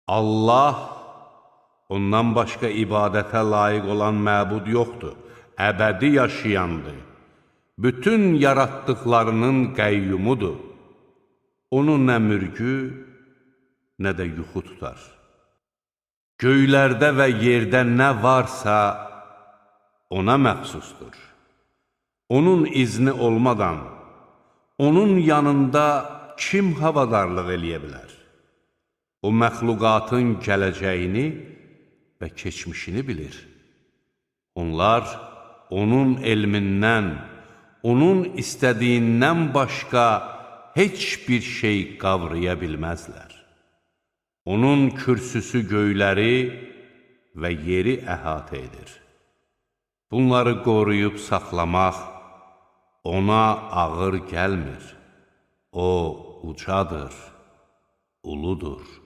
Allah, ondan başqa ibadətə layiq olan məbud yoxdur, əbədi yaşayandır. Bütün yaratdıqlarının qəyyumudur. Onun nə mürgü, nə də yuxu tutar. Göylərdə və yerdə nə varsa, ona məxsusdur. Onun izni olmadan, onun yanında kim havadarlıq eləyə bilər? O, məxluqatın gələcəyini və keçmişini bilir. Onlar, onun elmindən, onun istədiyindən başqa heç bir şey qavraya bilməzlər. Onun kürsüsü göyləri və yeri əhatə edir. Bunları qoruyub saxlamaq ona ağır gəlmir. O, ucadır, uludur.